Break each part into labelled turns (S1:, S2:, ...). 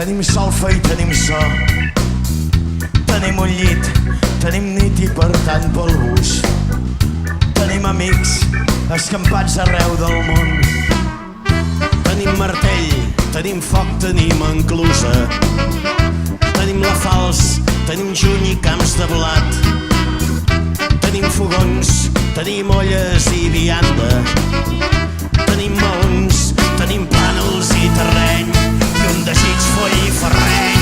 S1: Tenim solfa i tenim so. Tenim un llit, tenim nit i per tant polvos. Tenim amics escampats arreu del món. Tenim martell, tenim foc, tenim enclusa. Tenim la falç, tenim juny i camps de blat. Tenim fogons, tenim olles i vianda. Tenim maons, tenim plànols i terreny i un desig foll i ferreny.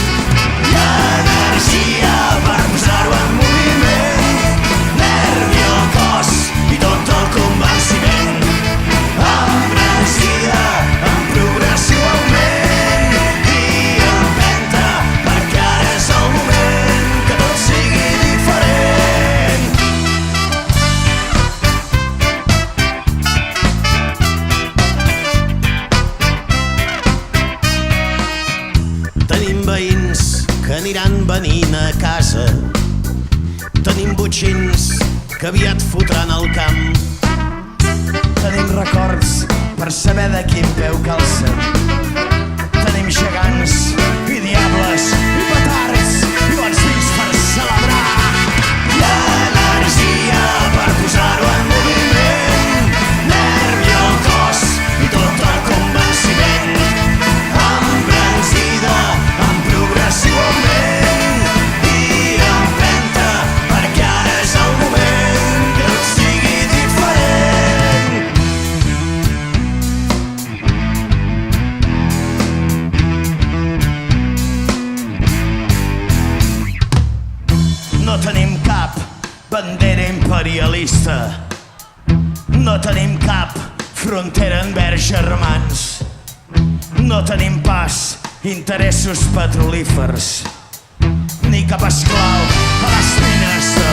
S1: Hi ha energia per posar-ho en moviment, nervi al cos i tot el convenciment. Embranzida en progressiu augment i empenta perquè ara és el moment que tot sigui diferent. Tenim veïns que aniran venint a casa. Tenim botxins que aviat fotran al camp. Tenim records per saber de quin peu calça. Tenim gegants i diables i petards i bons vins per celebrar. Hi ha energia per posar-ho en moviment, nervi al cos i tot el convenciment. Embranzida en progressiu augment i empenta perquè ara és el moment que tot sigui diferent. No tenim cap bandera imperialista. No tenim cap frontera envers germans. No tenim pas interessos petrolífers ni cap esclau a les mines de